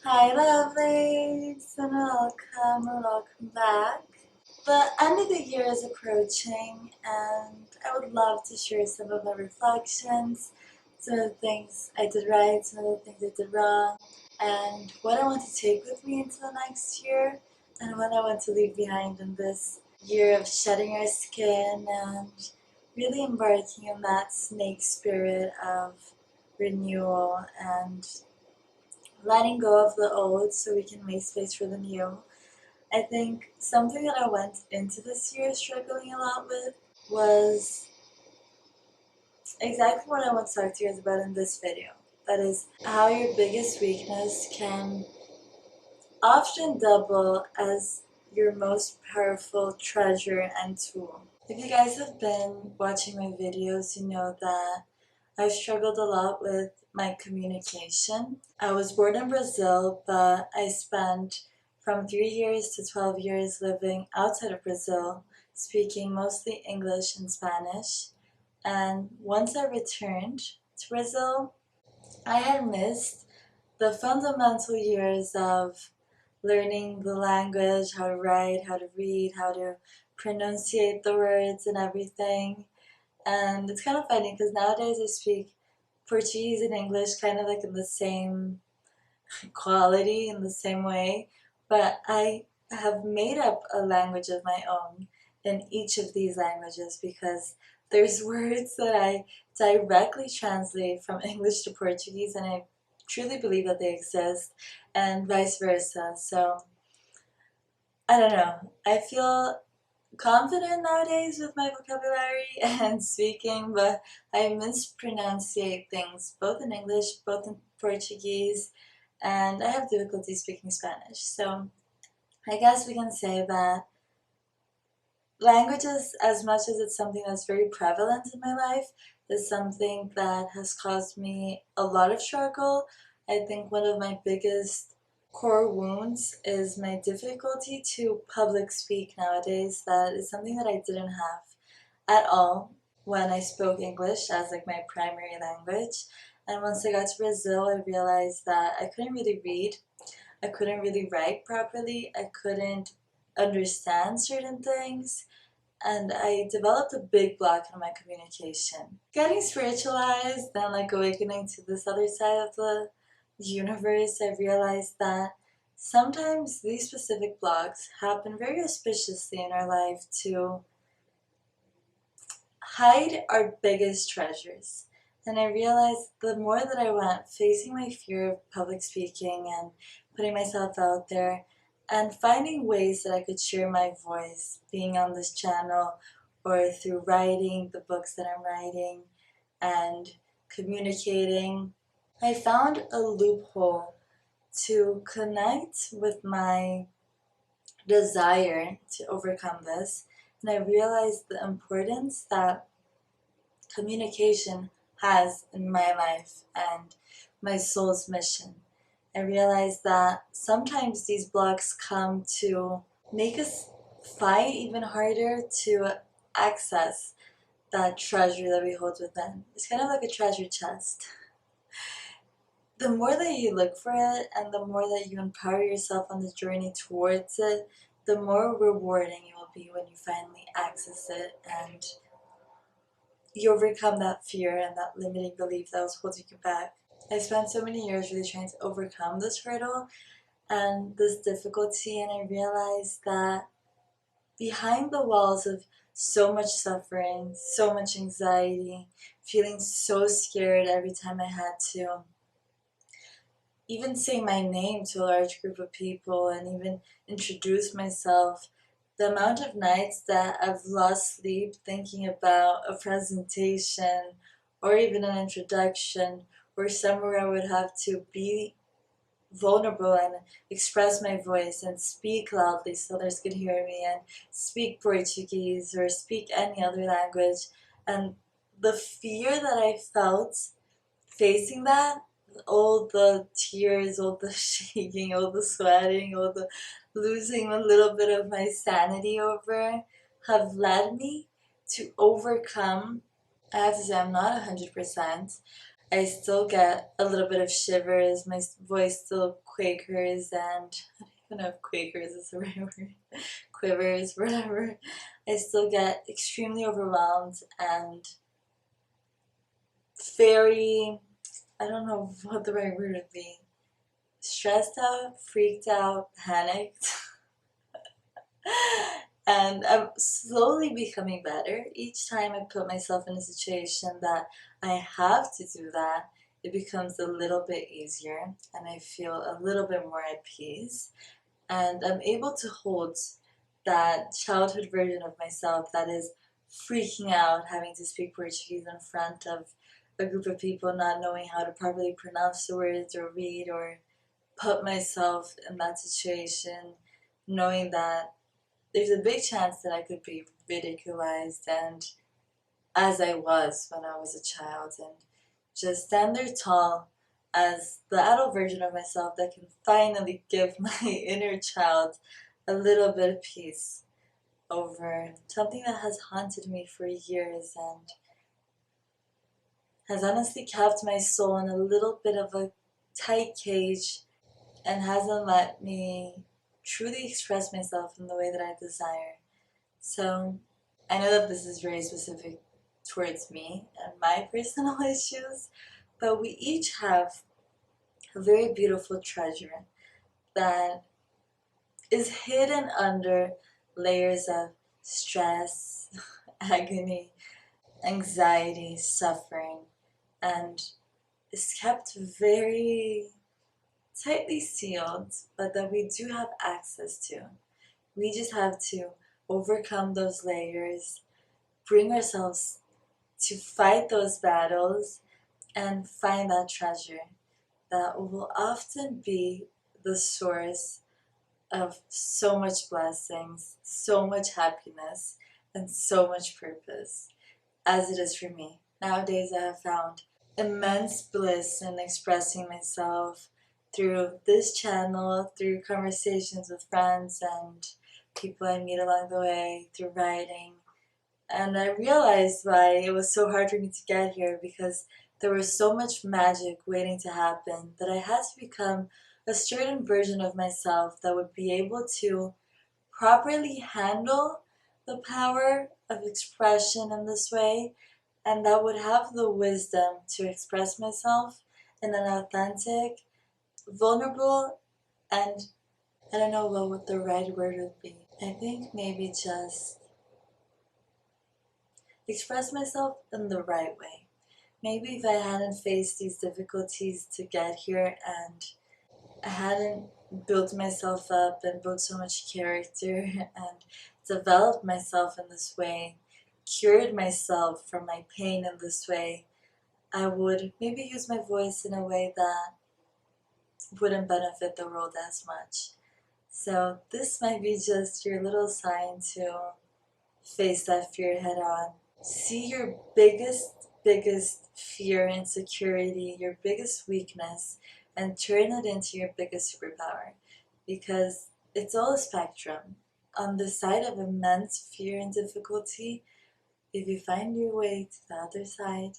Hi lovelies and welcome back. The end of the year is approaching and I would love to share some of my reflections, some of the things I did right, some of the things I did wrong, and what I want to take with me into the next year and what I want to leave behind in this year of shedding our skin and really embarking on that snake spirit of renewal and letting go of the old so we can make space for the new. I think something that I went into this year struggling a lot with was exactly what I want to talk to you guys about in this video. That is how your biggest weakness can often double as your most powerful treasure and tool. If you guys have been watching my videos, you know that I've struggled a lot with my communication. I was born in Brazil, but I spent from 3 years to 12 years living outside of Brazil, speaking mostly English and Spanish. And once I returned to Brazil, I had missed the fundamental years of learning the language, how to write, how to read, how to pronunciate the words and everything. And it's kind of funny because nowadays I speak Portuguese and English kind of like in the same quality, in the same way, but I have made up a language of my own in each of these languages because there's words that I directly translate from English to Portuguese and I truly believe that they exist and vice versa. So I don't know. I feel confident nowadays with my vocabulary and speaking, but I mispronunciate things both in English, both in Portuguese, and I have difficulty speaking Spanish. So I guess we can say that languages, as much as it's something that's very prevalent in my life, is something that has caused me a lot of struggle. I think one of my biggest core wounds is my difficulty to public speak nowadays. That is something that I didn't have at all when I spoke English as like my primary language. And once I got to Brazil, I realized that I couldn't really read, I couldn't really write properly, I couldn't understand certain things, and I developed a big block in my communication. Getting spiritualized and like awakening to this other side of the universe, I realized that sometimes these specific blocks happen very auspiciously in our life to hide our biggest treasures. And I realized the more that I went facing my fear of public speaking and putting myself out there and finding ways that I could share my voice, being on this channel or through writing the books that I'm writing and communicating, I found a loophole to connect with my desire to overcome this. And I realized the importance that communication has in my life and my soul's mission. I realized that sometimes these blocks come to make us fight even harder to access that treasure that we hold within. It's kind of like a treasure chest. The more that you look for it and the more that you empower yourself on the journey towards it, the more rewarding it will be when you finally access it and you overcome that fear and that limiting belief that was holding you back. I spent so many years really trying to overcome this hurdle and this difficulty, and I realized that behind the walls of so much suffering, so much anxiety, feeling so scared every time I had to even say my name to a large group of people and even introduce myself, the amount of nights that I've lost sleep thinking about a presentation or even an introduction or somewhere I would have to be vulnerable and express my voice and speak loudly so others could hear me and speak Portuguese or speak any other language. And the fear that I felt facing that, all the tears, all the shaking, all the sweating, all the losing a little bit of my sanity over, have led me to overcome. I have to say I'm not 100%, I still get a little bit of shivers, my voice still quakers, and I don't even know if quakers is the right word, quivers, whatever. I still get extremely overwhelmed and very, I don't know what the right word would be, stressed out, freaked out, panicked. And I'm slowly becoming better. Each time I put myself in a situation that I have to do that, it becomes a little bit easier and I feel a little bit more at peace. And I'm able to hold that childhood version of myself that is freaking out, having to speak Portuguese in front of a group of people, not knowing how to properly pronounce the words or read or put myself in that situation, knowing that there's a big chance that I could be ridiculized, and as I was when I was a child, and just stand there tall as the adult version of myself that can finally give my inner child a little bit of peace over something that has haunted me for years and has honestly kept my soul in a little bit of a tight cage and hasn't let me truly express myself in the way that I desire. So I know that this is very specific towards me and my personal issues, but we each have a very beautiful treasure that is hidden under layers of stress, agony, anxiety, suffering, and is kept very tightly sealed, but that we do have access to. We just have to overcome those layers, bring ourselves to fight those battles, and find that treasure that will often be the source of so much blessings, so much happiness, and so much purpose, as it is for me. Nowadays, I have found immense bliss in expressing myself through this channel, through conversations with friends and people I meet along the way, through writing. And I realized why it was so hard for me to get here, because there was so much magic waiting to happen that I had to become a certain version of myself that would be able to properly handle the power of expression in this way, and that would have the wisdom to express myself in an authentic, vulnerable, and I don't know what the right word would be. I think maybe just express myself in the right way. Maybe if I hadn't faced these difficulties to get here and I hadn't built myself up and built so much character and developed myself in this way, cured myself from my pain in this way, I would maybe use my voice in a way that wouldn't benefit the world as much. So this might be just your little sign to face that fear head on. See your biggest fear, insecurity, your biggest weakness, and turn it into your biggest superpower. Because it's all a spectrum. On the side of immense fear and difficulty, if you find your way to the other side,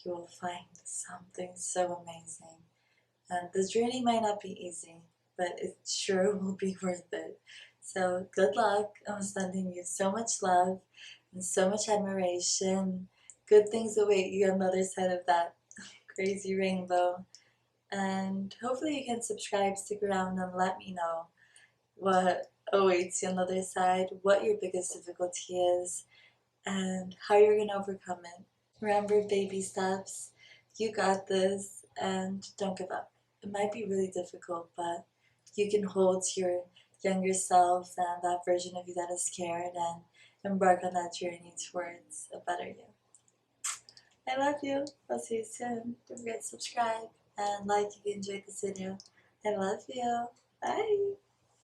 you will find something so amazing. And the journey might not be easy, but it sure will be worth it. So good luck. I'm sending you so much love and so much admiration. Good things await you on the other side of that crazy rainbow. And hopefully you can subscribe, stick around, and let me know what awaits you on the other side, what your biggest difficulty is, and how you're going to overcome it. Remember, baby steps. You got this, and don't give up. It might be really difficult, but you can hold your younger self and that version of you that is scared and embark on that journey towards a better you. I love you. I'll see you soon. Don't forget to subscribe and like if you enjoyed this video. I love you. Bye.